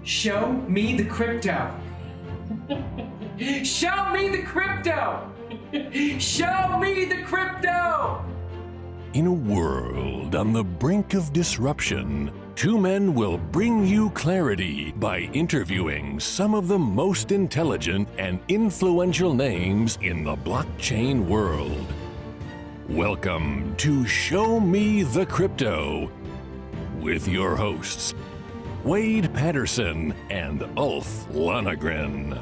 Show me the crypto. Show me the crypto. Show me the crypto. In a world on the brink of disruption, two men will bring you clarity by interviewing some of the most intelligent and influential names in the blockchain world. Welcome to Show Me the Crypto with your hosts, Wade Patterson and Ulf Lonergan.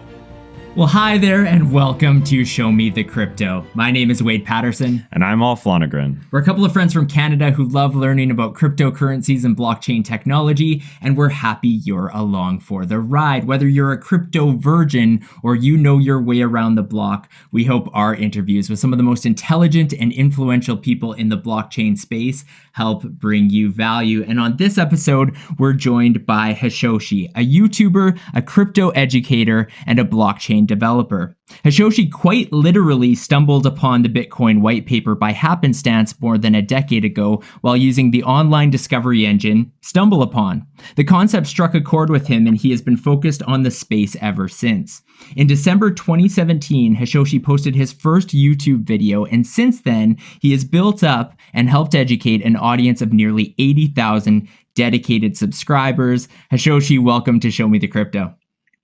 Well, hi there, and welcome to Show Me the Crypto. My name is Wade Patterson. And I'm Ulf Lonergan. We're a couple of friends from Canada who love learning about cryptocurrencies and blockchain technology, and we're happy you're along for the ride. Whether you're a crypto virgin or you know your way around the block, we hope our interviews with some of the most intelligent and influential people in the blockchain space help bring you value. And on this episode, we're joined by Hashoshi, a YouTuber, a crypto educator, and a blockchain developer. Hashoshi quite literally stumbled upon the Bitcoin white paper by happenstance more than a decade ago while using the online discovery engine StumbleUpon. The concept struck a chord with him, and he has been focused on the space ever since. In December 2017, Hashoshi posted his first YouTube video, and since then, he has built up and helped educate an audience of nearly 80,000 dedicated subscribers. Hashoshi, welcome to Show Me the Crypto.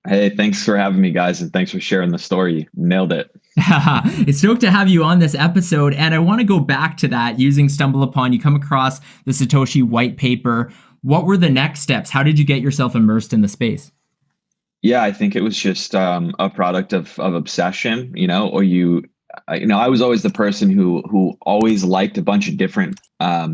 Hey, thanks for having me, guys, and thanks for sharing the story. Nailed it. It's stoked to have you on this episode, and I want to go back to that. Using StumbleUpon, you come across the Satoshi white paper. What were the next steps? How did you get yourself immersed in the space? Yeah, I think it was just a product of obsession, I was always the person who always liked a bunch of different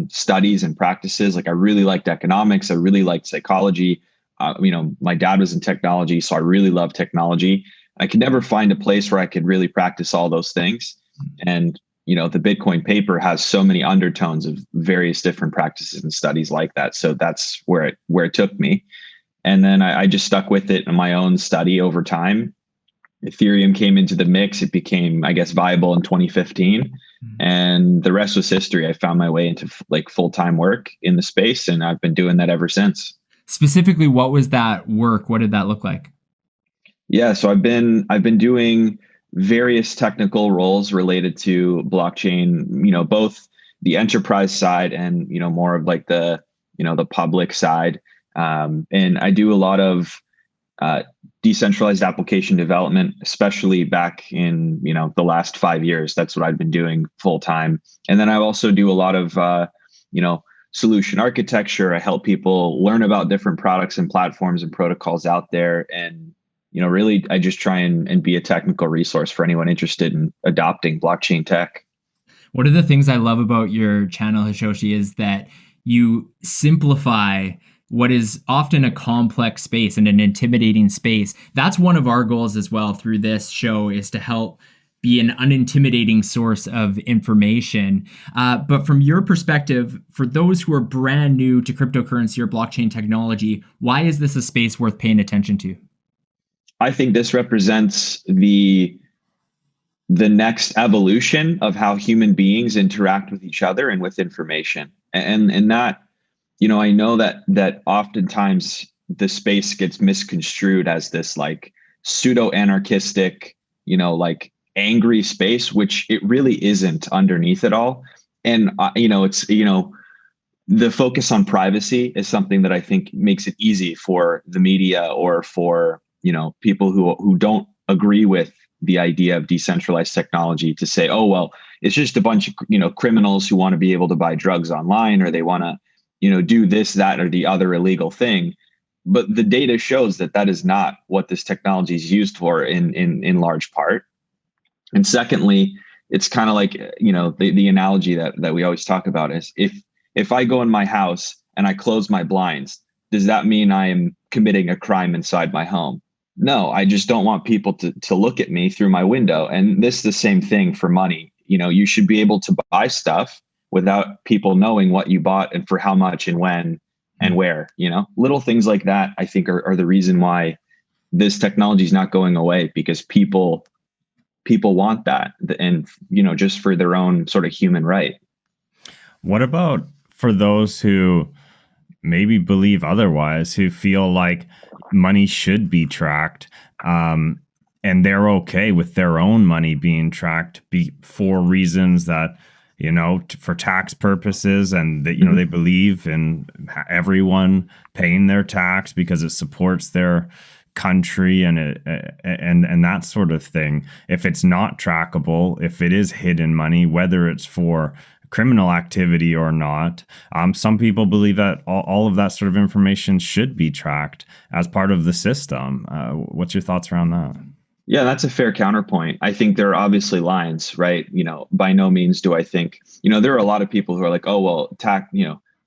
studies and practices. Like I really liked economics. I really liked psychology. My dad was in technology, so I really loved technology. I could never find a place where I could really practice all those things. And, the Bitcoin paper has so many undertones of various different practices and studies like that. So that's where it took me. And then I just stuck with it in my own study over time. Ethereum came into the mix. It became, I guess, viable in 2015. And the rest was history. I found my way into full-time work in the space, and I've been doing that ever since. Specifically, what was that work? What did that look like? Yeah, so I've been doing various technical roles related to blockchain, both the enterprise side and, more of like the public side. And I do a lot of decentralized application development, especially back in, the last 5 years. That's what I've been doing full time. And then I also do a lot of, solution architecture. I help people learn about different products and platforms and protocols out there. And, really, I just try and be a technical resource for anyone interested in adopting blockchain tech. One of the things I love about your channel, Hashoshi, is that you simplify what is often a complex space and an intimidating space. That's one of our goals as well through this show, is to help be an unintimidating source of information. But from your perspective, for those who are brand new to cryptocurrency or blockchain technology, why is this a space worth paying attention to? I think this represents the next evolution of how human beings interact with each other and with information. And that, I know that oftentimes the space gets misconstrued as this like pseudo anarchistic, angry space, which it really isn't underneath it all. And, the focus on privacy is something that I think makes it easy for the media or for, people who don't agree with the idea of decentralized technology to say, oh, well, it's just a bunch of, criminals who want to be able to buy drugs online, or they want to, do this, that, or the other illegal thing. But the data shows that is not what this technology is used for in large part. And secondly, it's kind of like, the analogy that we always talk about is if I go in my house and I close my blinds, does that mean I am committing a crime inside my home? No, I just don't want people to look at me through my window. And this is the same thing for money. You should be able to buy stuff without people knowing what you bought and for how much and when and where, little things like that, I think are the reason why this technology is not going away, because people want that, and, just for their own sort of human right. What about for those who maybe believe otherwise, who feel like money should be tracked. And they're okay with their own money being tracked for reasons that, for tax purposes, and that, they believe in everyone paying their tax because it supports their country and that sort of thing. If it's not trackable, if it is hidden money, whether it's for criminal activity or not, some people believe that all of that sort of information should be tracked as part of the system. What's your thoughts around that? Yeah, that's a fair counterpoint. I think there are obviously lines, right? By no means do I think, there are a lot of people who are like, oh, well,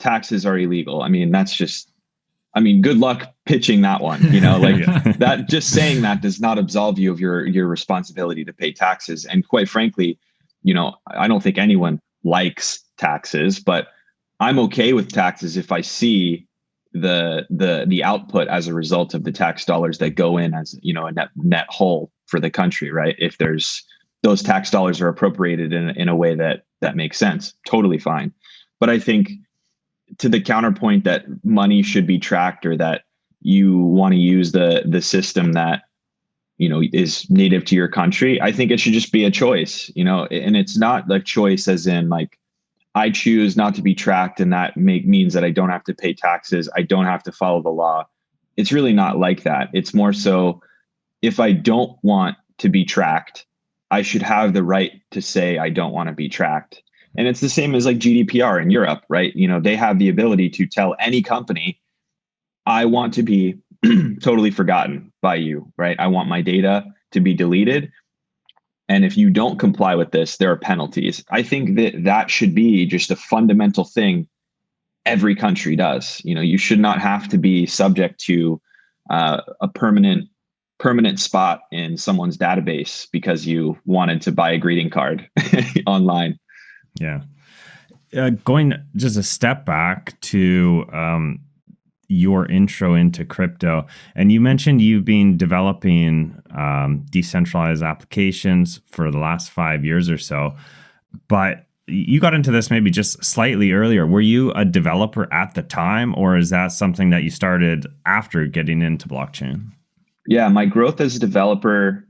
taxes are illegal. I mean, good luck pitching that one, that just saying that does not absolve you of your responsibility to pay taxes. And quite frankly, I don't think anyone likes taxes, but I'm okay with taxes if I see the output as a result of the tax dollars that go in as a net whole for the country, right? If those tax dollars are appropriated in a way that makes sense, totally fine. But I think to the counterpoint that money should be tracked, or that you want to use the system that is native to your country, I think it should just be a choice, and it's not like choice as in like, I choose not to be tracked, and that means that I don't have to pay taxes. I don't have to follow the law. It's really not like that. It's more so, if I don't want to be tracked, I should have the right to say I don't want to be tracked. And it's the same as like GDPR in Europe, right? They have the ability to tell any company, I want to be totally forgotten by you, right? I want my data to be deleted. And if you don't comply with this, there are penalties. I think that should be just a fundamental thing every country does. You should not have to be subject to a permanent spot in someone's database because you wanted to buy a greeting card online. Yeah. Going just a step back to your intro into crypto, and you mentioned you've been developing decentralized applications for the last 5 years or so, but you got into this maybe just slightly earlier. Were you a developer at the time, or is that something that you started after getting into blockchain? Yeah, my growth as a developer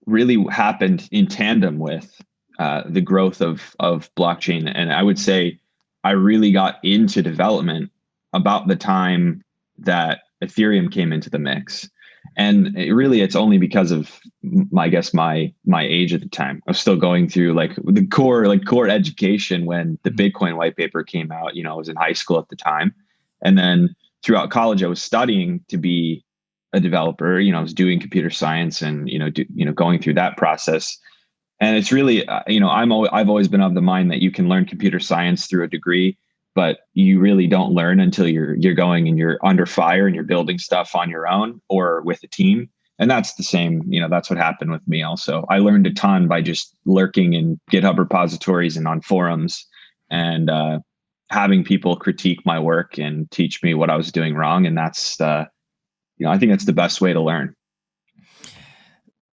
really happened in tandem with the growth of blockchain. And I would say I really got into development about the time that Ethereum came into the mix. And it's only because of my age at the time. I was still going through like the core education when the Bitcoin white paper came out. I was in high school at the time. And then throughout college, I was studying to be a developer. I was doing computer science and, going through that process. And it's really, I've always been of the mind that you can learn computer science through a degree, but you really don't learn until you're going and you're under fire and you're building stuff on your own or with a team. And that's the same, that's what happened with me also. I learned a ton by just lurking in GitHub repositories and on forums and having people critique my work and teach me what I was doing wrong. And that's, I think that's the best way to learn.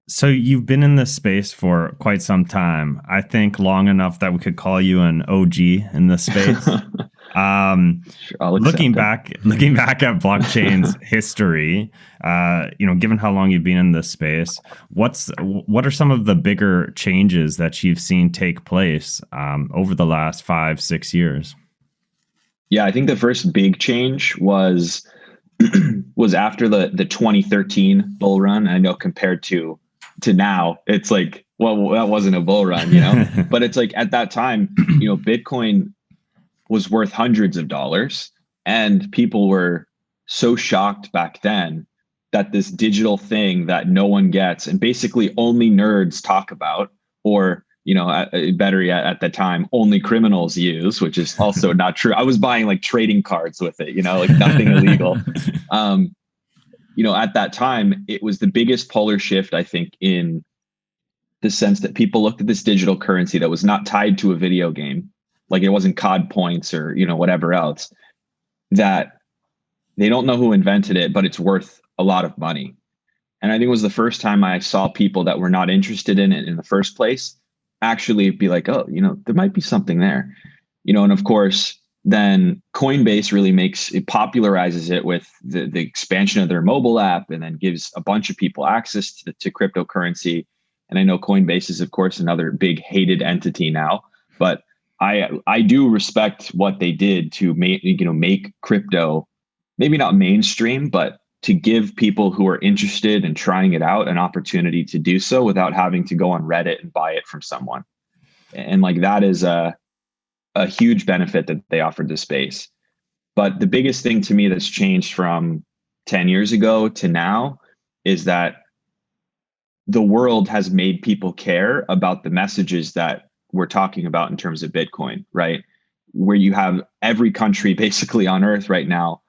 So you've been in this space for quite some time. I think long enough that we could call you an OG in this space. Looking back at blockchain's history, given how long you've been in this space, what are some of the bigger changes that you've seen take place over the last 5-6 years? Yeah, I think the first big change was after the 2013 bull run. I know compared to now, it's like, well, that wasn't a bull run, but it's like at that time, Bitcoin was worth hundreds of dollars, and people were so shocked back then that this digital thing that no one gets and basically only nerds talk about, or better yet, at the time, only criminals use, which is also not true. I was buying like trading cards with it, like nothing illegal. At that time, it was the biggest polar shift, I think, in the sense that people looked at this digital currency that was not tied to a video game, like it wasn't COD points or, whatever else, that they don't know who invented it, but it's worth a lot of money. And I think it was the first time I saw people that were not interested in it in the first place actually be like, oh, there might be something there. And of course, then Coinbase really popularizes it with the expansion of their mobile app, and then gives a bunch of people access to cryptocurrency. And I know Coinbase is, of course, another big hated entity now, but I do respect what they did to make crypto maybe not mainstream, but to give people who are interested in trying it out an opportunity to do so without having to go on Reddit and buy it from someone. And like that is a huge benefit that they offered the space. But the biggest thing to me that's changed from 10 years ago to now is that the world has made people care about the messages that we're talking about in terms of Bitcoin, right? Where you have every country basically on earth right now,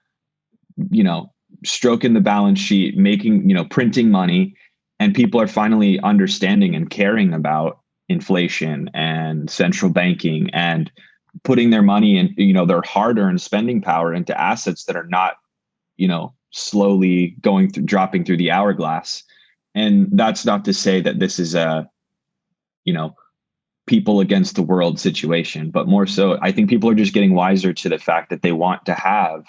stroking the balance sheet, printing money, and people are finally understanding and caring about inflation and central banking and putting their money and their hard-earned spending power into assets that are not slowly dropping through the hourglass. And that's not to say that this is a people against the world situation, but more so I think people are just getting wiser to the fact that they want to have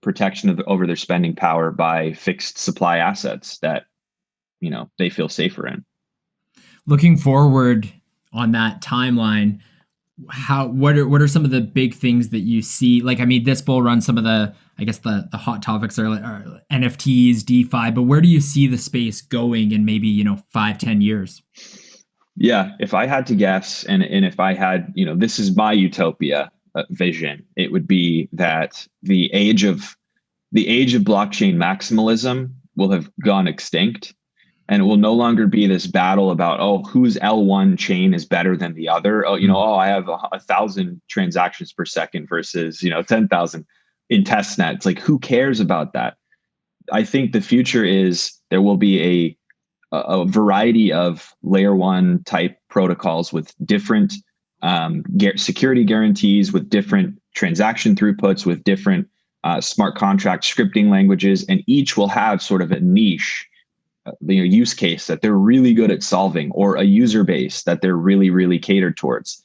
protection over their spending power by fixed supply assets that they feel safer in. Looking forward on that timeline, what are some of the big things that you see? Like, I mean, this bull run, some of the hot topics are NFTs, DeFi, but where do you see the space going in maybe 5-10 years? Yeah, if I had to guess, and if I had, this is my utopia vision, it would be that the age of blockchain maximalism will have gone extinct. And it will no longer be this battle about, whose L1 chain is better than the other. I have 1,000 transactions per second versus, 10,000 in testnet. It's like, who cares about that? I think the future is there will be a variety of layer one type protocols with different security guarantees, with different transaction throughputs, with different smart contract scripting languages, and each will have sort of a niche use case that they're really good at solving, or a user base that they're really, really catered towards.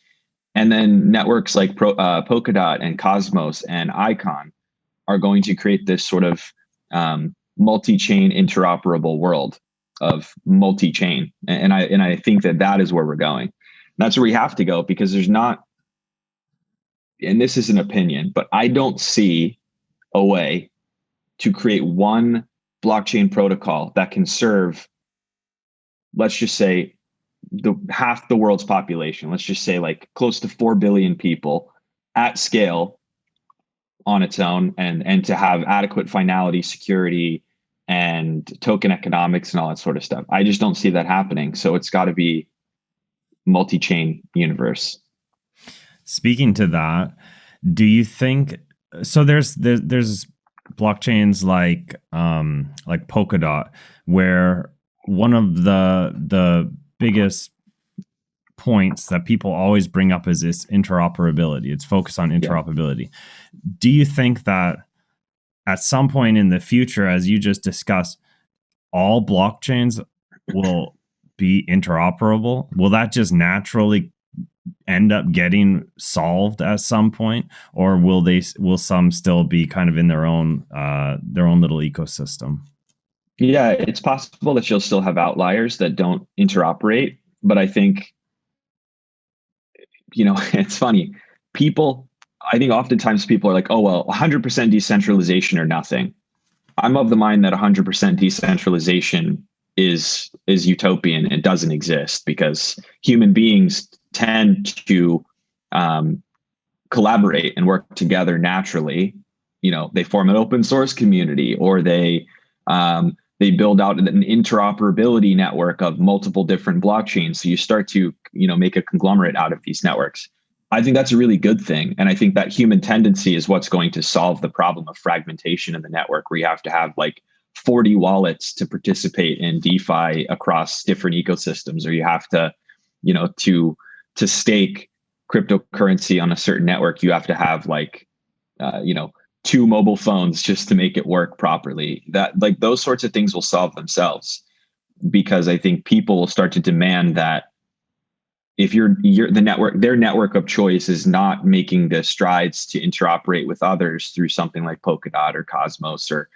And then networks like Polkadot and Cosmos and Icon are going to create this sort of multi-chain interoperable world of multi-chain. And I think that is where we're going. That's where we have to go, because there's not, and this is an opinion, but I don't see a way to create one blockchain protocol that can serve, let's just say, half the world's population. Let's just say like close to 4 billion people at scale on its own, and to have adequate finality, security, and token economics and all that sort of stuff. I just don't see that happening. So it's got to be multi-chain universe. Speaking to that, do you think so? There's blockchains like Polkadot, where one of the biggest points that people always bring up is this interoperability. It's focused on interoperability. Yeah. Do you think that at some point in the future, as you just discussed, all blockchains will be interoperable? Will that just naturally end up getting solved at some point, or will some still be kind of in their own little ecosystem? Yeah, it's possible that you'll still have outliers that don't interoperate, but I think it's funny. I think oftentimes people are like, 100% decentralization or nothing. I'm of the mind that 100% decentralization is utopian and doesn't exist, because human beings tend to collaborate and work together naturally. They form an open source community, or they build out an interoperability network of multiple different blockchains. So you start to make a conglomerate out of these networks. I think that's a really good thing. And I think that human tendency is what's going to solve the problem of fragmentation in the network, where you have to have like 40 wallets to participate in DeFi across different ecosystems, or you have to, to stake cryptocurrency on a certain network, you have to have like, 2 mobile phones just to make it work properly. That, like, those sorts of things will solve themselves, because I think people will start to demand that if you're the network, their network of choice is not making the strides to interoperate with others through something like Polkadot or Cosmos or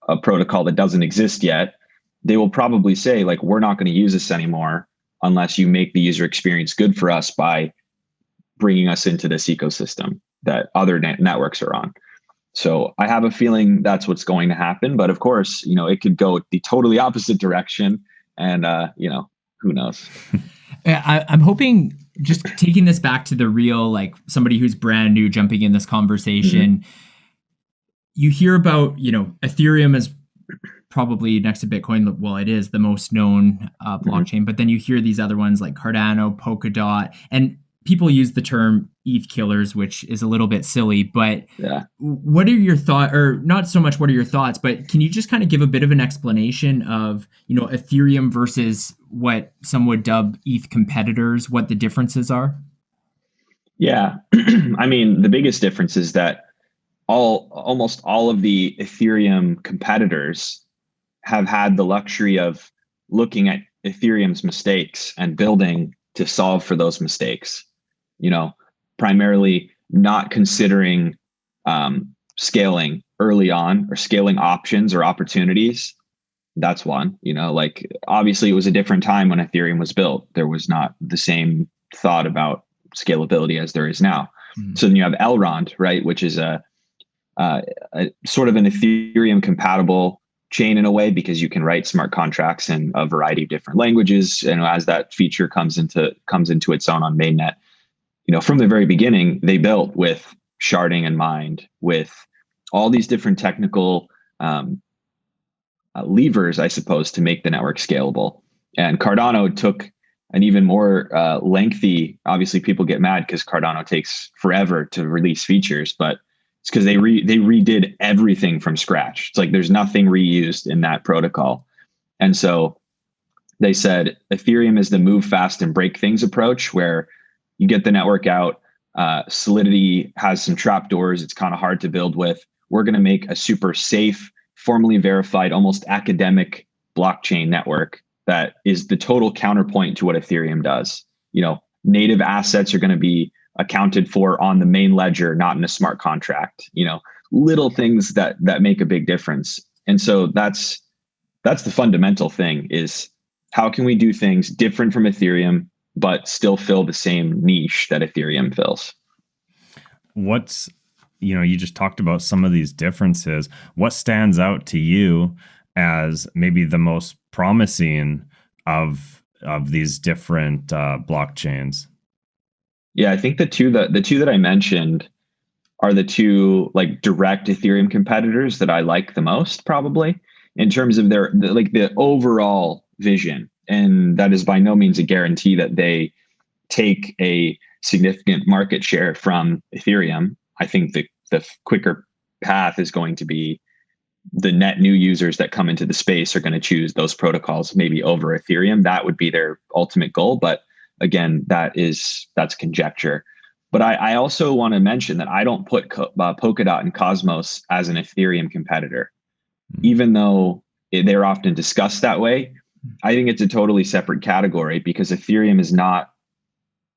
a protocol that doesn't exist yet, they will probably say, like, we're not going to use this anymore unless you make the user experience good for us by bringing us into this ecosystem that other networks are on. So I have a feeling that's what's going to happen. But of course, it could go the totally opposite direction. And, who knows? I'm hoping, just taking this back to the real, like somebody who's brand new jumping in this conversation, you hear about, Ethereum is probably next to Bitcoin. Well, it is the most known blockchain, but then you hear these other ones like Cardano, Polkadot, and people use the term ETH killers, which is a little bit silly, but what are your thoughts, or not so much what are your thoughts, but can you just kind of give a bit of an explanation of, Ethereum versus what some would dub ETH competitors, what the differences are? Yeah. I mean, the biggest difference is that almost all of the Ethereum competitors have had the luxury of looking at Ethereum's mistakes and building to solve for those mistakes. Primarily not considering scaling early on, or scaling options or opportunities. That's one. Like, obviously it was a different time when Ethereum was built. There was not the same thought about scalability as there is now. So then you have Elrond, right, which is a sort of an Ethereum compatible chain in a way, because you can write smart contracts in a variety of different languages. And as that feature comes into its own on mainnet, from the very beginning, they built with sharding in mind, with all these different technical levers, I suppose, to make the network scalable. And Cardano took an even more lengthy, obviously people get mad because Cardano takes forever to release features, but it's because they redid everything from scratch. It's like there's nothing reused in that protocol. And so they said Ethereum is the move fast and break things approach, where you get the network out. Solidity has some trapdoors. It's kind of hard to build with. We're going to make a super safe, formally verified, almost academic blockchain network that is the total counterpoint to what Ethereum does. Native assets are going to be accounted for on the main ledger, not in a smart contract. Little things that make a big difference. And so that's the fundamental thing, is how can we do things different from Ethereum but still fill the same niche that Ethereum fills? You just talked about some of these differences. What stands out to you as maybe the most promising of these different blockchains? Yeah, I think the two that I mentioned are the two like direct Ethereum competitors that I like the most, probably, in terms of the overall vision. And that is by no means a guarantee that they take a significant market share from Ethereum. I think the quicker path is going to be the net new users that come into the space are going to choose those protocols maybe over Ethereum. That would be their ultimate goal. But again, that's conjecture. But I also want to mention that I don't put Polkadot and Cosmos as an Ethereum competitor, even though they're often discussed that way. I think it's a totally separate category, because Ethereum is not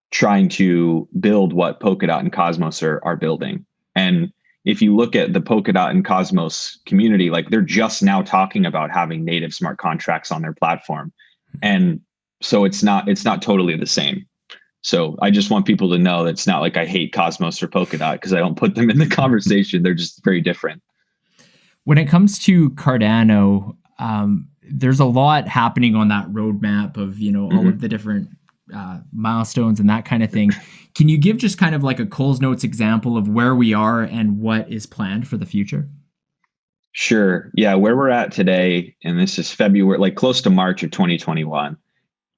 trying to build what Polkadot and Cosmos are building. And if you look at the Polkadot and Cosmos community, like, they're just now talking about having native smart contracts on their platform. And so it's not totally the same. So I just want people to know that it's not like I hate Cosmos or Polkadot, because I don't put them in the conversation. They're just very different. When it comes to Cardano, there's a lot happening on that roadmap of, all of the different milestones and that kind of thing. Can you give just kind of like a Cole's Notes example of where we are and what is planned for the future? Sure. Yeah. Where we're at today, and this is February, like close to March of 2021,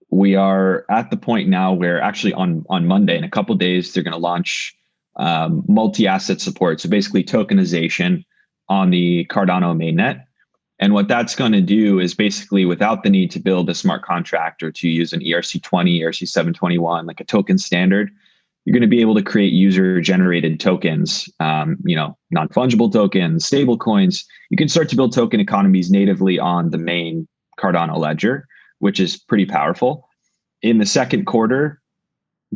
we are at the point now where actually on Monday, in a couple of days, they're going to launch multi-asset support. So basically tokenization on the Cardano mainnet. And what that's going to do is basically, without the need to build a smart contract or to use an ERC20, ERC721, like a token standard, you're going to be able to create user-generated tokens, non-fungible tokens, stable coins. You can start to build token economies natively on the main Cardano ledger, which is pretty powerful. In the second quarter,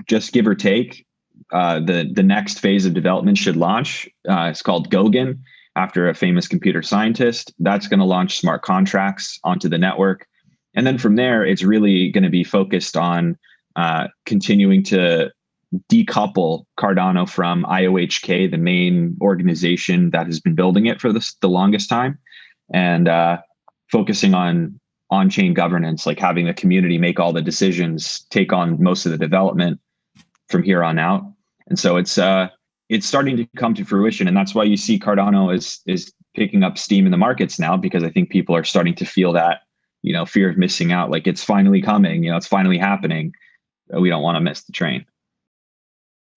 just give or take, the next phase of development should launch. It's called Goguen, after a famous computer scientist. That's going to launch smart contracts onto the network. And then from there, it's really going to be focused on continuing to decouple Cardano from IOHK, the main organization that has been building it for the longest time, and focusing on on-chain governance, like having the community make all the decisions, take on most of the development from here on out. And so it's starting to come to fruition, and that's why you see Cardano is picking up steam in the markets now, because I think people are starting to feel that, fear of missing out. Like, it's finally coming, it's finally happening. We don't want to miss the train.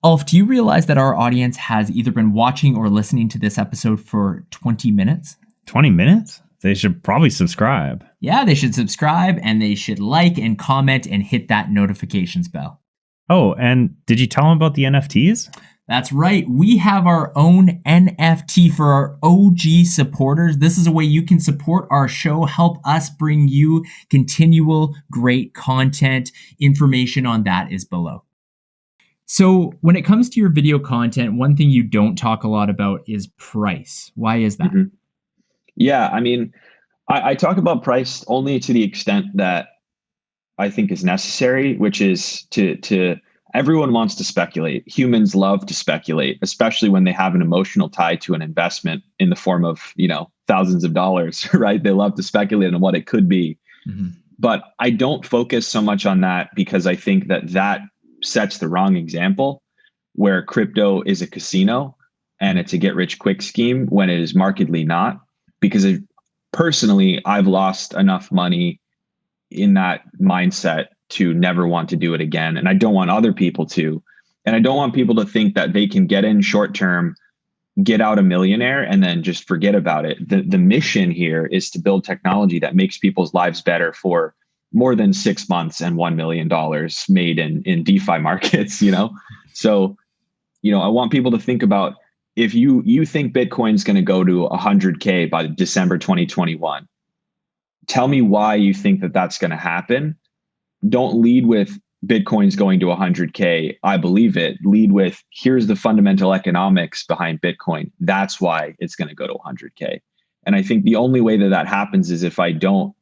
Ulf, do you realize that our audience has either been watching or listening to this episode for 20 minutes? 20 minutes? They should probably subscribe. Yeah, they should subscribe, and they should like and comment and hit that notifications bell. Oh, and did you tell them about the NFTs? That's right. We have our own NFT for our OG supporters. This is a way you can support our show, help us bring you continual great content. Information on that is below. So when it comes to your video content, one thing you don't talk a lot about is price. Why is that? Mm-hmm. Yeah, I mean, I talk about price only to the extent that I think is necessary, which is to everyone wants to speculate. Humans love to speculate, especially when they have an emotional tie to an investment in the form of, thousands of dollars, right? They love to speculate on what it could be. Mm-hmm. But I don't focus so much on that, because I think that sets the wrong example, where crypto is a casino and it's a get rich quick scheme when it is markedly not. Because personally, I've lost enough money in that mindset to never want to do it again. And I don't want other people to. And I don't want people to think that they can get in short term, get out a millionaire, and then just forget about it. The mission here is to build technology that makes people's lives better for more than 6 months and $1 million made in DeFi markets, So, I want people to think about, if you think Bitcoin's going to go to 100K by December 2021, tell me why you think that that's going to happen. Don't lead with Bitcoin's going to 100K. I believe it. Lead with, here's the fundamental economics behind Bitcoin. That's why it's going to go to 100K. And I think the only way that happens is if I don't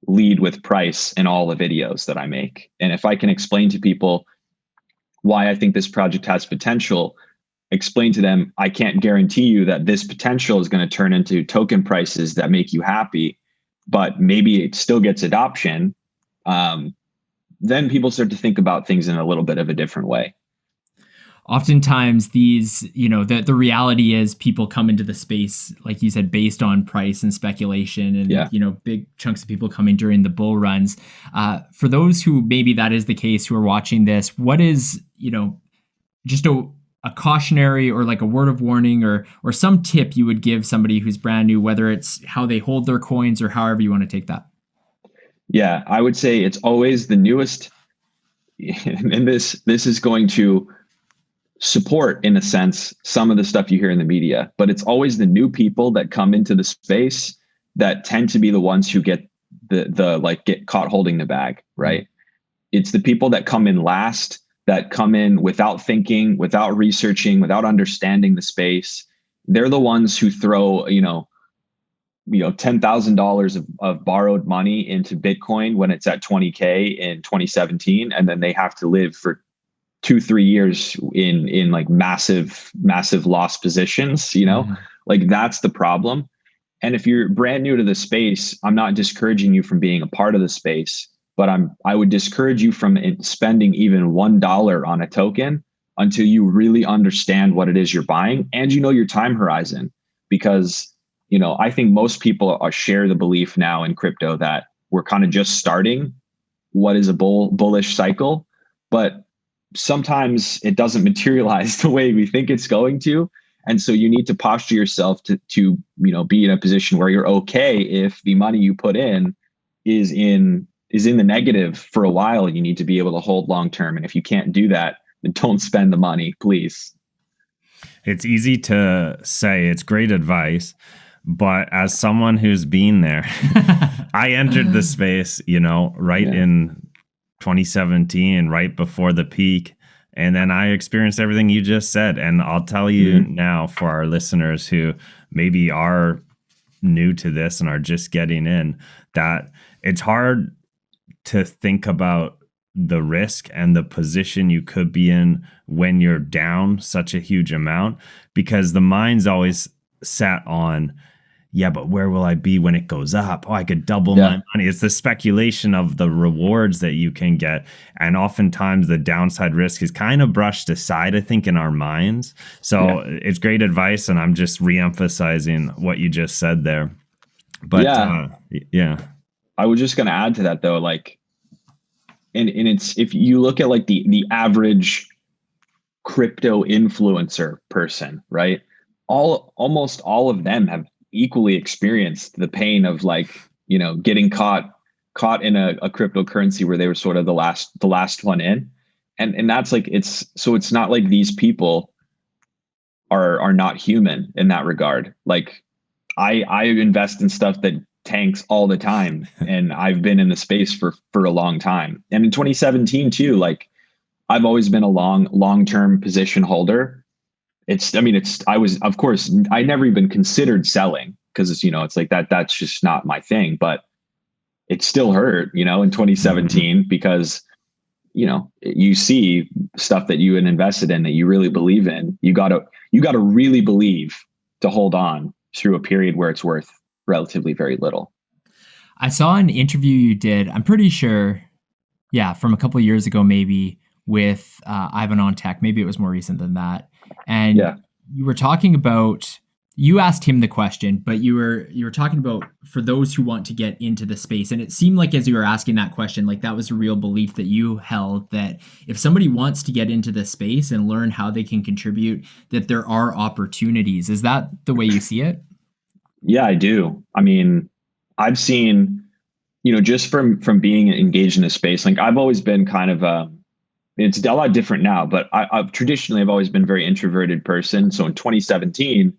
lead with price in all the videos that I make. And if I can explain to people why I think this project has potential, explain to them, I can't guarantee you that this potential is going to turn into token prices that make you happy, but maybe it still gets adoption. Then people start to think about things in a little bit of a different way. Oftentimes these, the reality is people come into the space, like you said, based on price and speculation, and, big chunks of people coming during the bull runs. For those who maybe that is the case, who are watching this, what is, just a cautionary or like a word of warning or some tip you would give somebody who's brand new, whether it's how they hold their coins or however you want to take that? Yeah, I would say it's always the newest. And this is going to support, in a sense, some of the stuff you hear in the media, but it's always the new people that come into the space that tend to be the ones who get get caught holding the bag, right? It's the people that come in last, that come in without thinking, without researching, without understanding the space. They're the ones who throw, $10,000 of borrowed money into Bitcoin when it's at 20K in 2017, and then they have to live for 2-3 years in like massive loss positions. Like, that's the problem. And if you're brand new to the space, I'm not discouraging you from being a part of the space, but I would discourage you from spending even $1 on a token until you really understand what it is you're buying and your time horizon. Because I think most people share the belief now in crypto that we're kind of just starting what is a bullish cycle, but sometimes it doesn't materialize the way we think it's going to. And so you need to posture yourself to be in a position where you're okay if the money you put in is in the negative for a while. You need to be able to hold long term. And if you can't do that, then don't spend the money, please. It's easy to say, it's great advice, but as someone who's been there, I entered the space, in 2017, right before the peak. And then I experienced everything you just said. And I'll tell you now, for our listeners who maybe are new to this and are just getting in, that it's hard to think about the risk and the position you could be in when you're down such a huge amount, because the mind's always set on, yeah, but where will I be when it goes up? Oh, I could double my money. It's the speculation of the rewards that you can get. And oftentimes the downside risk is kind of brushed aside, I think, in our minds. So it's great advice. And I'm just re-emphasizing what you just said there. But I was just going to add to that, though, like, and it's, if you look at like the average crypto influencer person, right? Almost all of them have equally experienced the pain of, like, you know, getting caught in a cryptocurrency where they were sort of the last one in. And that's like, it's not like these people are not human in that regard. Like, I invest in stuff that tanks all the time, and I've been in the space for a long time. And in 2017 too, like, I've always been a long-term position holder. Of course, I never even considered selling, because it's, you know, it's like that's just not my thing, but it still hurt, you know, in 2017, because, you know, you see stuff that you had invested in that you really believe in. You gotta really believe to hold on through a period where it's worth relatively very little. I saw an interview you did, I'm pretty sure, from a couple of years ago, maybe, with Ivan on Tech. Maybe it was more recent than that. And you were talking about, you asked him the question, but you were talking about, for those who want to get into the space. And it seemed like, as you were asking that question, like that was a real belief that you held, that if somebody wants to get into the space and learn how they can contribute, that there are opportunities. Is that the way you see it? Yeah, I do. I mean, I've seen, you know, just from being engaged in this space, like, I've always been kind of it's a lot different now, but I've traditionally, I've always been a very introverted person. So in 2017,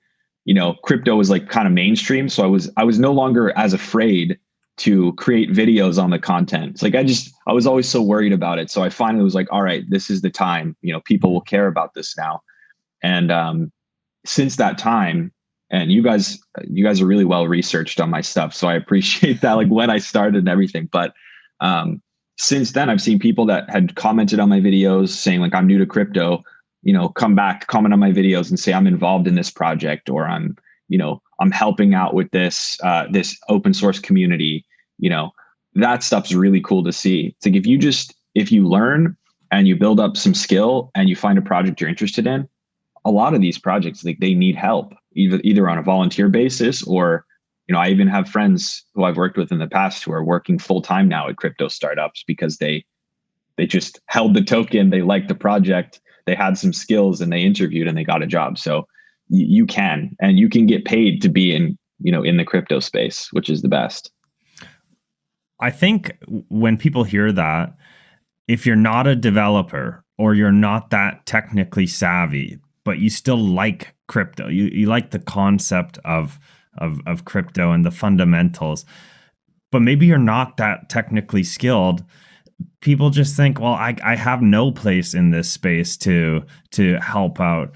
you know, crypto was like kind of mainstream. So I was no longer as afraid to create videos on the content. It's like, I was always so worried about it. So I finally was like, all right, this is the time, you know, people will care about this now. And since that time, and you guys are really well researched on my stuff, so I appreciate that, like, when I started and everything. But since then, I've seen people that had commented on my videos saying, like, I'm new to crypto, you know, come back, comment on my videos and say, I'm involved in this project, or I'm helping out with this open source community. You know, that stuff's really cool to see. It's like, if you learn and you build up some skill and you find a project you're interested in, a lot of these projects, like, they need help, either on a volunteer basis, or, you know, I even have friends who I've worked with in the past who are working full time now at crypto startups, because they just held the token, they liked the project, they had some skills, and they interviewed and they got a job. So you can get paid to be in the crypto space, which is the best. I think when people hear that, if you're not a developer or you're not that technically savvy, but you still like crypto, you like the concept of crypto and the fundamentals, but maybe you're not that technically skilled, people just think, well, I have no place in this space to help out.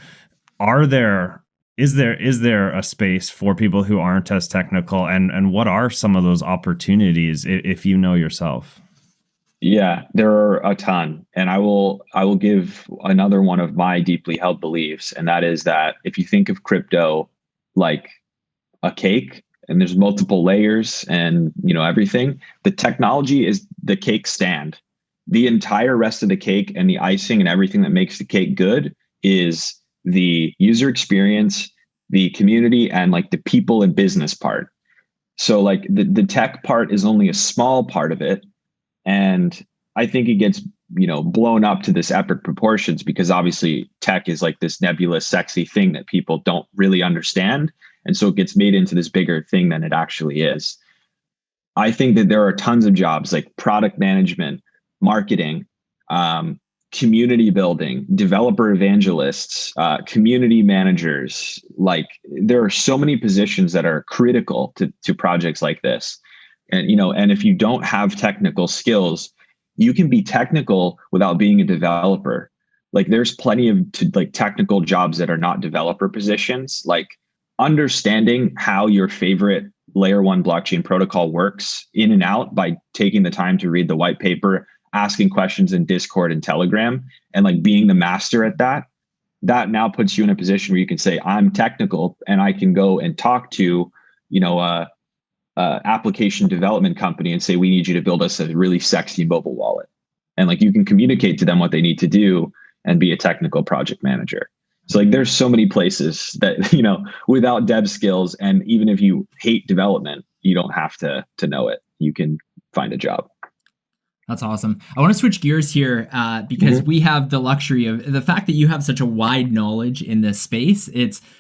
Is there a space for people who aren't as technical, and what are some of those opportunities, if you know yourself? Yeah, there are a ton. And I will give another one of my deeply held beliefs. And that is that if you think of crypto like a cake, and there's multiple layers and, you know, everything, the technology is the cake stand. The entire rest of the cake and the icing and everything that makes the cake good is the user experience, the community, and like the people and business part. So like the tech part is only a small part of it. And I think it gets, you know, blown up to this epic proportions, because obviously tech is like this nebulous, sexy thing that people don't really understand. And so it gets made into this bigger thing than it actually is. I think that there are tons of jobs like product management, marketing, community building, developer evangelists, community managers. Like, there are so many positions that are critical to projects like this. And, you know, and if you don't have technical skills, you can be technical without being a developer. Like there's plenty of technical jobs that are not developer positions. Like understanding how your favorite layer one blockchain protocol works in and out by taking the time to read the white paper, asking questions in Discord and Telegram, and like being the master at that, that now puts you in a position where you can say, I'm technical and I can go and talk to, application development company and say, we need you to build us a really sexy mobile wallet. And like you can communicate to them what they need to do and be a technical project manager. So like there's so many places that, without dev skills, and even if you hate development, you don't have to know it. You can find a job. That's awesome. I want to switch gears here because we have the luxury of the fact that you have such a wide knowledge in this space.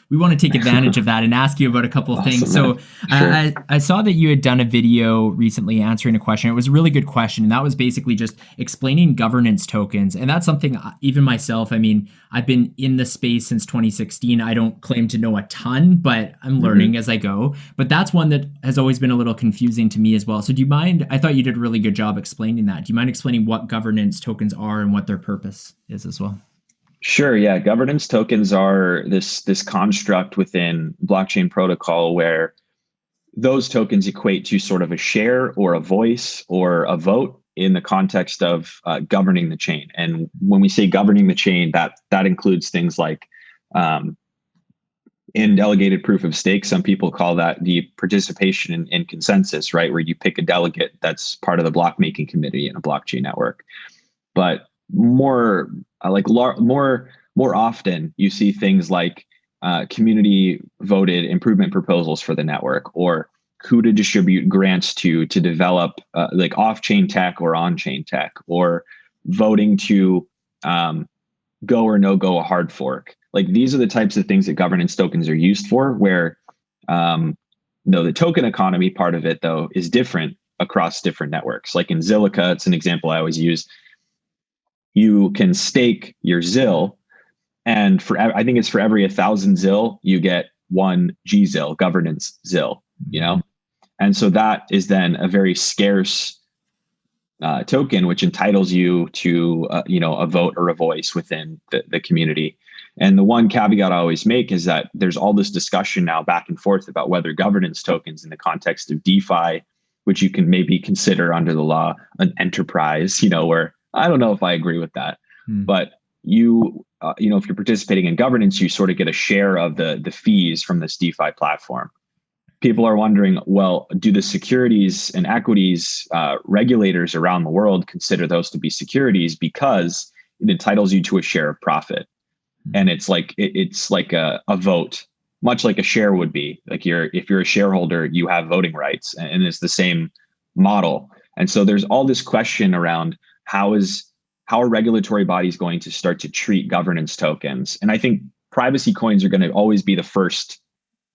We want to take advantage of that and ask you about a couple of things. So I saw that you had done a video recently answering a question. It was a really good question. And that was basically just explaining governance tokens. And that's something even myself, I mean, I've been in the space since 2016. I don't claim to know a ton, but I'm learning as I go. But that's one that has always been a little confusing to me as well. So do you mind? I thought you did a really good job explaining that. Do you mind explaining what governance tokens are and what their purpose is as well? Sure. Yeah. Governance tokens are this construct within blockchain protocol where those tokens equate to sort of a share or a voice or a vote in the context of governing the chain. And when we say governing the chain, that includes things like in delegated proof of stake. Some people call that the participation in consensus, right? Where you pick a delegate that's part of the block making committee in a blockchain network. But more often you see things like community voted improvement proposals for the network, or who to distribute grants to develop like off-chain tech or on-chain tech, or voting to go or no go a hard fork. Like these are the types of things that governance tokens are used for, where the token economy part of it though is different across different networks. Like in Zilliqa, it's an example I always use. You can stake your ZIL, and I think it's for every 1,000 ZIL, you get 1 GZIL, governance ZIL, And so that is then a very scarce token, which entitles you to, a vote or a voice within the community. And the one caveat I always make is that there's all this discussion now back and forth about whether governance tokens in the context of DeFi, which you can maybe consider under the law an enterprise, where I don't know if I agree with that, but you, if you're participating in governance, you sort of get a share of the fees from this DeFi platform. People are wondering, well, do the securities and equities regulators around the world consider those to be securities because it entitles you to a share of profit? And it's like a vote, much like a share would be. Like if you're a shareholder, you have voting rights, and it's the same model. And so there's all this question around how are regulatory bodies going to start to treat governance tokens? And I think privacy coins are going to always be the first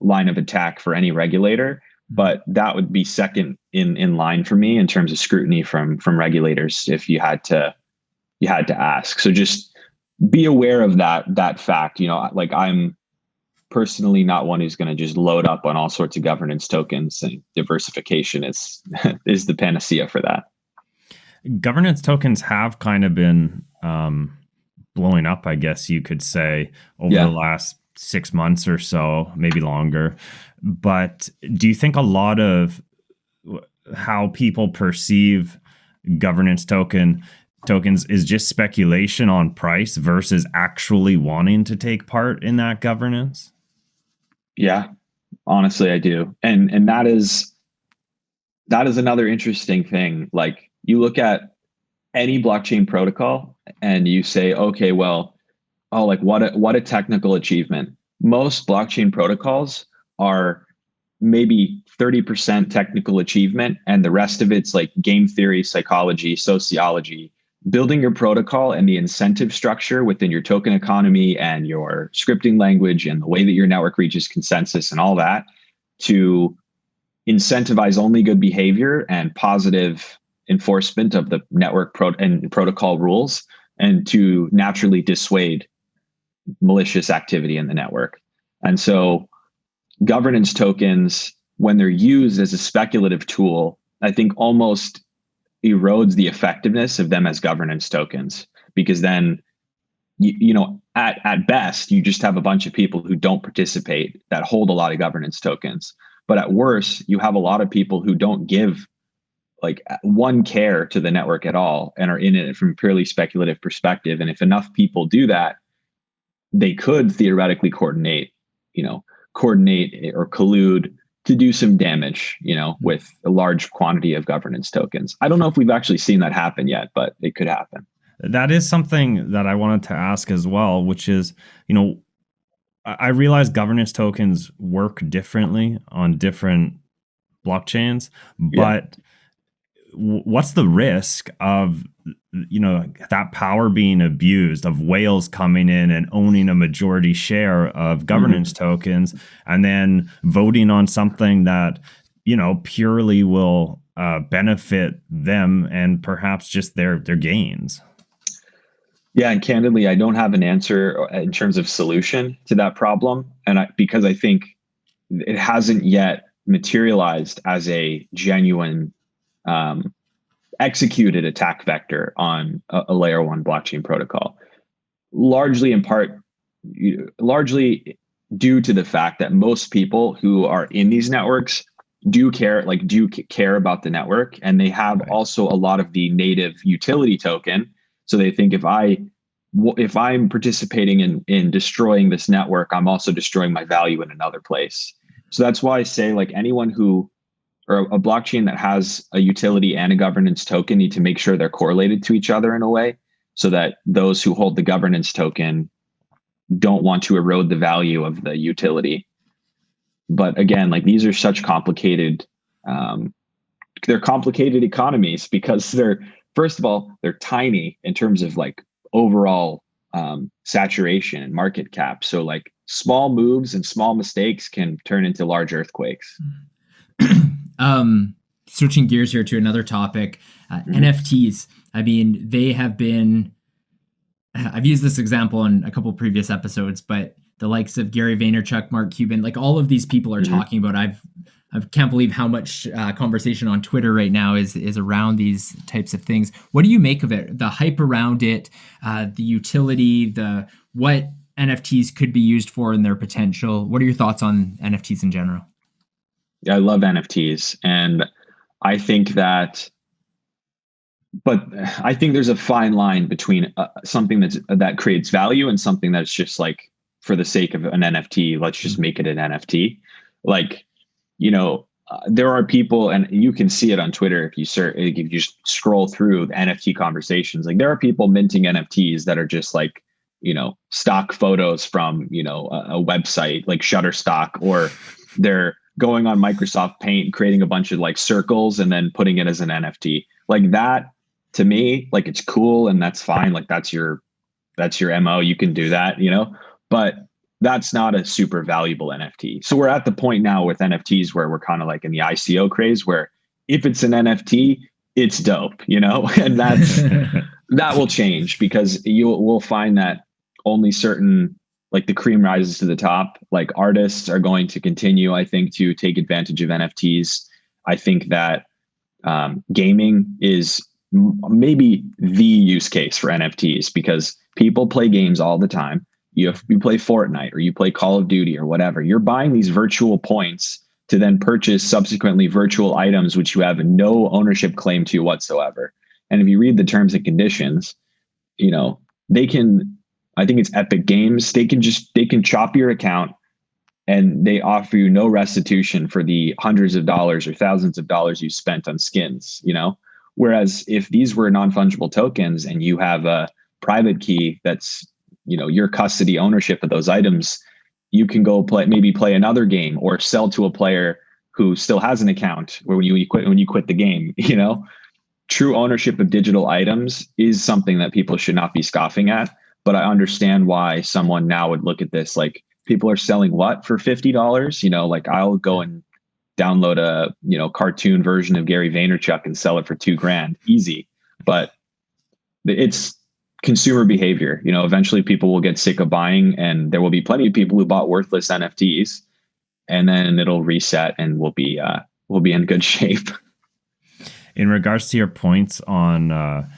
line of attack for any regulator, but that would be second in line for me in terms of scrutiny from regulators if you had to ask. So just be aware of that fact. Like I'm personally not one who's going to just load up on all sorts of governance tokens, and diversification is the panacea for that. Governance tokens have kind of been blowing up, I guess you could say, over the last 6 months or so, maybe longer. But do you think a lot of how people perceive governance tokens is just speculation on price versus actually wanting to take part in that governance? Yeah, honestly, I do. And that is another interesting thing. Like you look at any blockchain protocol and you say, okay, well, like what a technical achievement. Most blockchain protocols are maybe 30% technical achievement, and the rest of it's like game theory, psychology, sociology. Building your protocol and the incentive structure within your token economy and your scripting language and the way that your network reaches consensus and all that to incentivize only good behavior and positive enforcement of the network and protocol rules, and to naturally dissuade malicious activity in the network. And so governance tokens, when they're used as a speculative tool, I think almost erodes the effectiveness of them as governance tokens, because then at best you just have a bunch of people who don't participate that hold a lot of governance tokens, but at worst you have a lot of people who don't give like one care to the network at all and are in it from a purely speculative perspective. And if enough people do that, they could theoretically coordinate or collude to do some damage, with a large quantity of governance tokens. I don't know if we've actually seen that happen yet, but it could happen. That is something that I wanted to ask as well, which is, I realize governance tokens work differently on different blockchains, but what's the risk of that power being abused, of whales coming in and owning a majority share of governance tokens and then voting on something that purely will benefit them and perhaps just their gains? Yeah, and candidly, I don't have an answer in terms of solution to that problem, because I think it hasn't yet materialized as a genuine executed attack vector on a layer one blockchain protocol. Largely due to the fact that most people who are in these networks do care about the network, and they have also a lot of the native utility token. So they think if I'm participating in destroying this network, I'm also destroying my value in another place. So that's why I say anyone or a blockchain that has a utility and a governance token need to make sure they're correlated to each other in a way so that those who hold the governance token don't want to erode the value of the utility. But again, these are such complicated, they're complicated economies because first of all, they're tiny in terms of overall saturation and market cap. So small moves and small mistakes can turn into large earthquakes. Switching gears here to another topic, NFTs. I mean, they have been, I've used this example in a couple of previous episodes, but the likes of Gary Vaynerchuk, Mark Cuban, all of these people are talking about. I can't believe how much conversation on Twitter right now is around these types of things. What do you make of it? The hype around it, the utility, what NFTs could be used for and their potential. What are your thoughts on NFTs in general? I love NFTs, and I think that there's a fine line between something that creates value and something that's just for the sake of an NFT, let's just make it an NFT. There are people, and you can see it on Twitter if you just scroll through the NFT conversations. There are people minting NFTs that are just stock photos from a website like Shutterstock, or they're going on Microsoft Paint, creating a bunch of circles and then putting it as an NFT. That, to me, it's cool and that's fine. That's your MO. You can do that, but that's not a super valuable NFT. So we're at the point now with NFTs where we're kind of in the ICO craze, where if it's an NFT, it's dope, and that will change, because we'll find that only certain, the cream rises to the top. Artists are going to continue, I think, to take advantage of NFTs. I think that gaming is maybe the use case for NFTs, because people play games all the time. You play Fortnite or you play Call of Duty or whatever. You're buying these virtual points to then purchase subsequently virtual items, which you have no ownership claim to whatsoever. And if you read the terms and conditions, they can, I think it's Epic Games, they can chop your account and they offer you no restitution for the hundreds of dollars or thousands of dollars you spent on skins, Whereas if these were non-fungible tokens and you have a private key that's, your custody ownership of those items, you can go play another game or sell to a player who still has an account when you quit the game. True ownership of digital items is something that people should not be scoffing at. But I understand why someone now would look at this people are selling what for $50? I'll go and download a cartoon version of Gary Vaynerchuk and sell it for $2,000 easy. But it's consumer behavior. Eventually people will get sick of buying, and there will be plenty of people who bought worthless NFTs, and then it'll reset and we'll be in good shape. in regards to your points on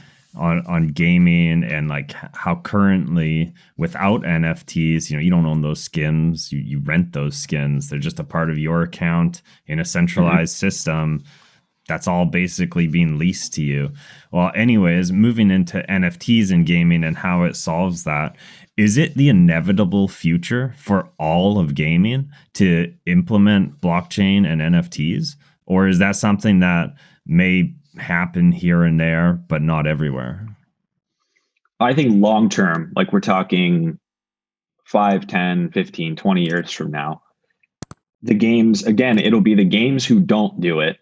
gaming and like how currently without NFTs, you don't own those skins, you rent those skins. They're just a part of your account in a centralized system. That's all basically being leased to you. Well, anyways, moving into NFTs and gaming and how it solves that. Is it the inevitable future for all of gaming to implement blockchain and NFTs? Or is that something that may happen here and there, but not everywhere? I think long term, like we're talking 5, 10, 15, 20 years from now, the games, again, it'll be the games who don't do it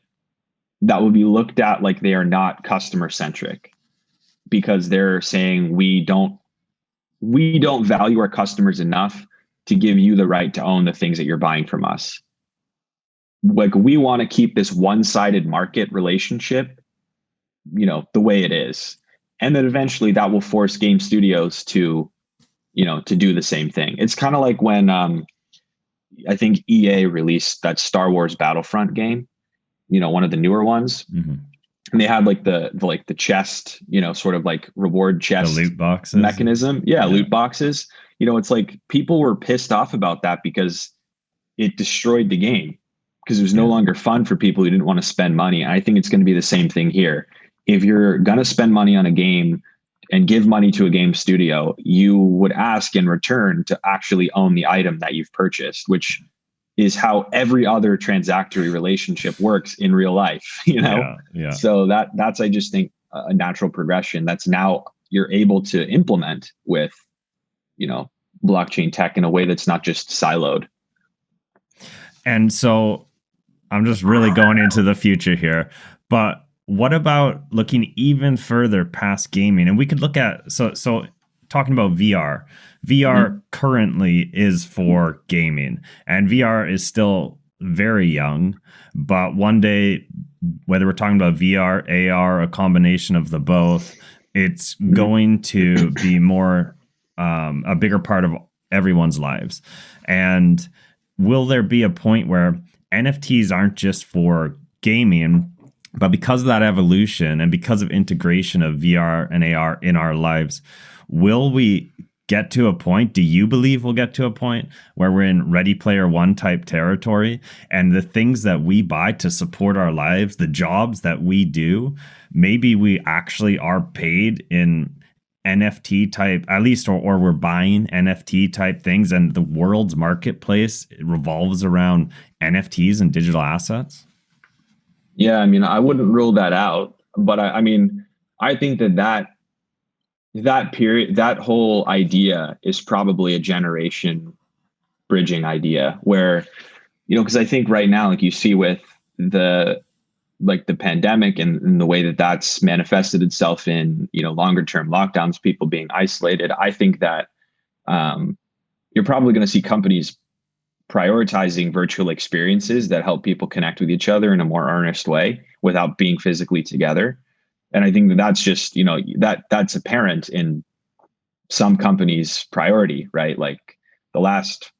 that will be looked at like they are not customer centric, because they're saying we don't value our customers enough to give you the right to own the things that you're buying from us. Like, we want to keep this one-sided market relationship, the way it is. And then eventually that will force game studios to do the same thing. It's kind of like when I think EA released that Star Wars Battlefront game, one of the newer ones. Mm-hmm. And they had like the chest, sort of like reward chest, the loot boxes mechanism. Yeah, loot boxes. It's like people were pissed off about that because it destroyed the game, because it was no longer fun for people who didn't want to spend money. And I think it's going to be the same thing here. If you're going to spend money on a game and give money to a game studio, you would ask in return to actually own the item that you've purchased, which is how every other transactory relationship works in real life, Yeah. So that's, I just think, a natural progression that's now you're able to implement with, blockchain tech in a way that's not just siloed. And so I'm just really going into the future here, but what about looking even further past gaming? And we could look at, so talking about VR. VR currently is for gaming, and VR is still very young, but one day, whether we're talking about VR, AR, a combination of the both, it's going to be more a bigger part of everyone's lives. And will there be a point where NFTs aren't just for gaming, but because of that evolution and because of integration of VR and AR in our lives, will we get to a point, do you believe we'll get to a point where we're in Ready Player One type territory, and the things that we buy to support our lives, the jobs that we do, maybe we actually are paid in NFT type, at least, or we're buying NFT type things, and the world's marketplace revolves around NFTs and digital assets? Yeah, I wouldn't rule that out, but I think that period, that whole idea is probably a generation bridging idea where, because I think right now, like you see with the pandemic and the way that that's manifested itself in, longer term lockdowns, people being isolated, I think that you're probably going to see companies prioritizing virtual experiences that help people connect with each other in a more earnest way without being physically together. And I think that that's just, that's apparent in some companies' priority, right? Like the last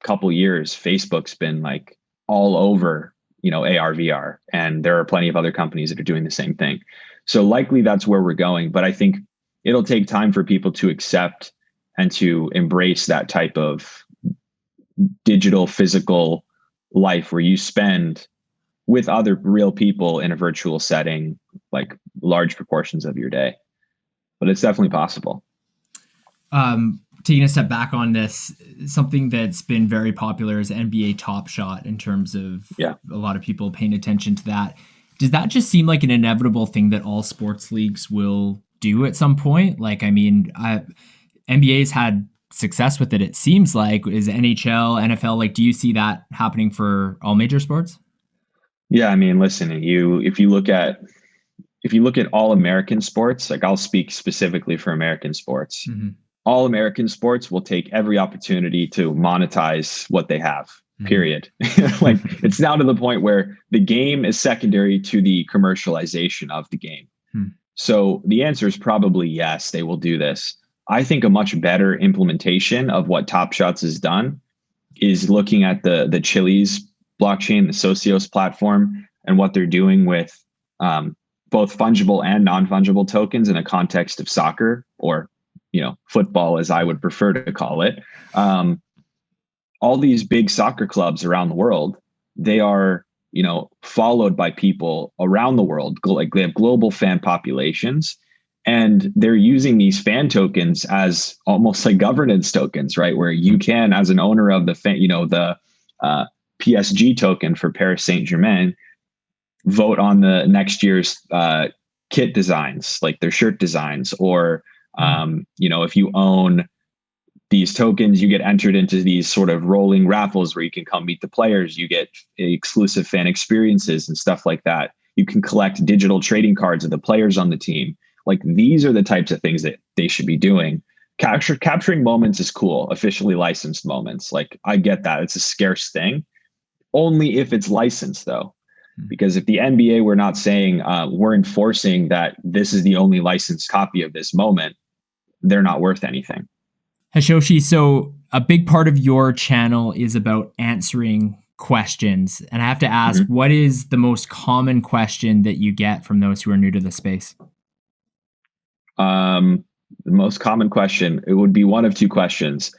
couple years, Facebook's been like all over, AR, VR, and there are plenty of other companies that are doing the same thing. So likely that's where we're going. But I think it'll take time for people to accept and to embrace that type of digital physical life where you spend with other real people in a virtual setting, like large proportions of your day. But it's definitely possible. Taking a step back on this, something that's been very popular is NBA Top Shot in terms of a lot of people paying attention to that. Does that just seem like an inevitable thing that all sports leagues will do at some point? Like, NBA's had success with it, it seems like. Is NHL, NFL, like, do you see that happening for all major sports? Yeah, listen, if you look at all American sports, like I'll speak specifically for American sports. Mm-hmm. All American sports will take every opportunity to monetize what they have, period. Like, it's now to the point where the game is secondary to the commercialization of the game. So the answer is probably yes, they will do this. I think a much better implementation of what Top Shots has done is looking at the Chili's blockchain, the Socios platform, and what they're doing with both fungible and non-fungible tokens in a context of soccer, or football, as I would prefer to call it. All these big soccer clubs around the world, they are followed by people around the world. Like, they have global fan populations, and they're using these fan tokens as almost like governance tokens, right? Where you can, as an owner of the fan, the PSG token for Paris Saint-Germain, vote on the next year's kit designs, like their shirt designs, or if you own these tokens, you get entered into these sort of rolling raffles where you can come meet the players. You get exclusive fan experiences and stuff like that. You can collect digital trading cards of the players on the team. Like, these are the types of things that they should be doing. Capturing moments is cool. Officially licensed moments, like, I get that. It's a scarce thing. Only if it's licensed, though. Because if the NBA were not saying, we're enforcing that this is the only licensed copy of this moment, they're not worth anything. Hashoshi, so a big part of your channel is about answering questions. And I have to ask, what is the most common question that you get from those who are new to the space? The most common question, it would be one of two questions.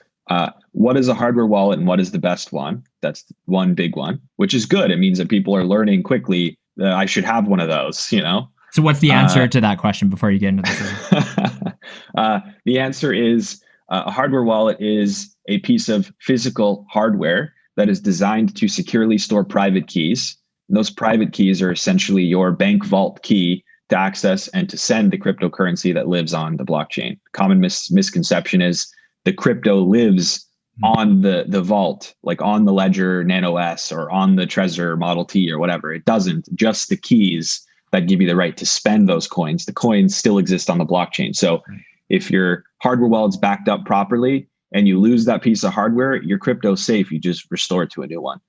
What is a hardware wallet and what is the best one? That's one big one, which is good. It means that people are learning quickly that I should have one of those, So what's the answer to that question before you get into the The answer is, a hardware wallet is a piece of physical hardware that is designed to securely store private keys. And those private keys are essentially your bank vault key to access and to send the cryptocurrency that lives on the blockchain. Common misconception is the crypto lives on the vault, like on the Ledger Nano S or on the Trezor Model T or whatever. It doesn't. Just the keys that give you the right to spend those coins. The coins still exist on the blockchain. So if your hardware wallet's backed up properly and you lose that piece of hardware, your crypto's safe. You just restore it to a new one.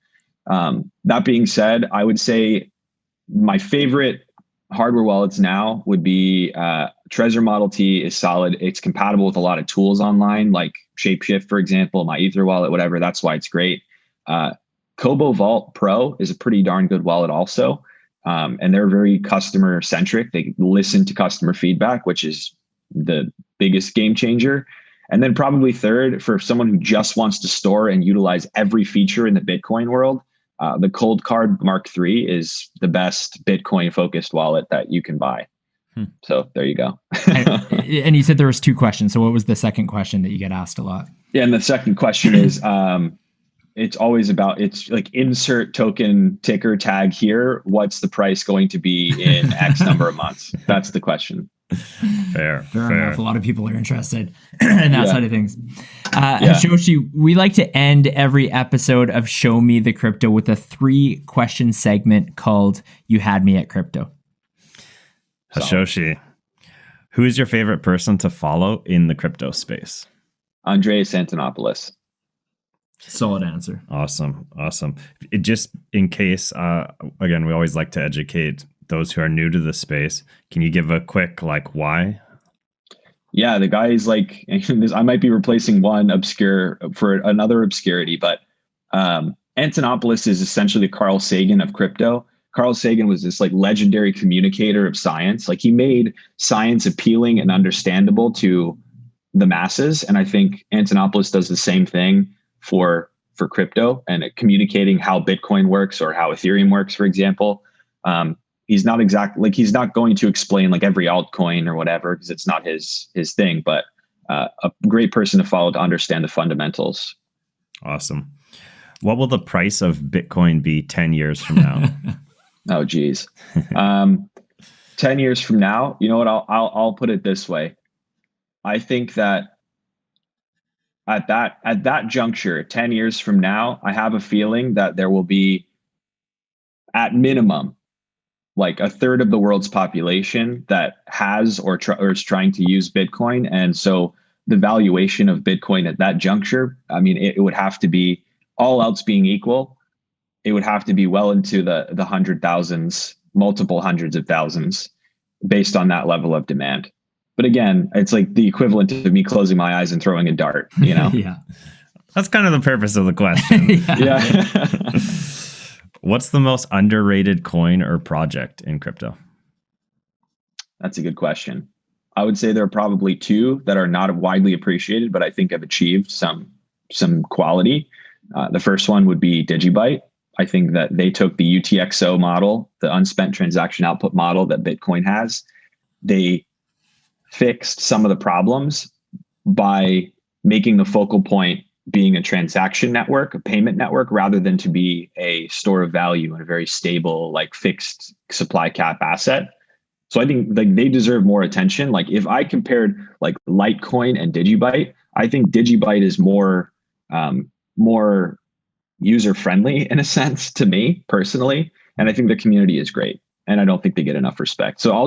That being said, I would say my favorite hardware wallets now would be Trezor Model T is solid. It's compatible with a lot of tools online, like Shapeshift, for example, my Ether wallet, whatever. That's why it's great. Kobo Vault Pro is a pretty darn good wallet also. And they're very customer centric. They listen to customer feedback, which is the biggest game changer. And then probably third, for someone who just wants to store and utilize every feature in the Bitcoin world, the Cold Card Mark III is the best Bitcoin focused wallet that you can buy. So there you go. and you said there was two questions. So what was the second question that you get asked a lot? Yeah, and the second question is, it's always about, it's like, insert token ticker tag here. What's the price going to be in X number of months? That's the question. Fair enough. A lot of people are interested in that side of things. Hashoshi, we like to end every episode of Show Me the Crypto with a 3-question segment called You Had Me at Crypto. Hashoshi, who is your favorite person to follow in the crypto space? Andreas Antonopoulos. Solid answer. Awesome. It just in case, again, we always like to educate those who are new to the space. Can you give a quick, why? Yeah, the guy is like, I might be replacing one obscure for another obscurity, but Antonopoulos is essentially the Carl Sagan of crypto. Carl Sagan was this legendary communicator of science. He made science appealing and understandable to the masses. And I think Antonopoulos does the same thing for crypto and communicating how Bitcoin works or how Ethereum works, for example. He's not he's not going to explain every altcoin or whatever, because it's not his thing, but a great person to follow to understand the fundamentals. Awesome. What will the price of Bitcoin be 10 years from now? Oh, geez. 10 years from now, you know what? I'll put it this way. I think that at that juncture, 10 years from now, I have a feeling that there will be, at minimum, a third of the world's population that has or is trying to use Bitcoin. And so the valuation of Bitcoin at that juncture, I mean, it would have to be, all else being equal, it would have to be well into the hundred thousands, multiple hundreds of thousands, based on that level of demand. But again, it's like the equivalent of me closing my eyes and throwing a dart, Yeah. That's kind of the purpose of the question. Yeah. What's the most underrated coin or project in crypto? That's a good question. I would say there are probably two that are not widely appreciated, but I think have achieved some quality. The first one would be Digibyte. I think that they took the UTXO model, the unspent transaction output model that Bitcoin has. They fixed some of the problems by making the focal point being a transaction network, a payment network, rather than to be a store of value and a very stable, like fixed supply cap asset. So I think like they deserve more attention. Like if I compared like Litecoin and Digibyte, I think Digibyte is more user friendly in a sense to me personally, and I think the community is great. And I don't think they get enough respect. So I'll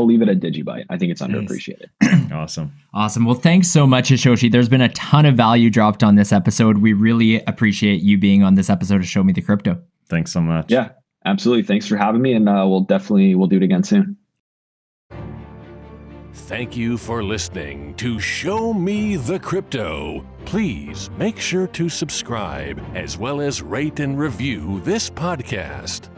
leave it at Digibyte. I think it's underappreciated. Awesome. Awesome. Well, thanks so much, Hashoshi. There's been a ton of value dropped on this episode. We really appreciate you being on this episode of Show Me the Crypto. Thanks so much. Yeah, absolutely. Thanks for having me. And we'll do it again soon. Thank you for listening to Show Me the Crypto. Please make sure to subscribe as well as rate and review this podcast.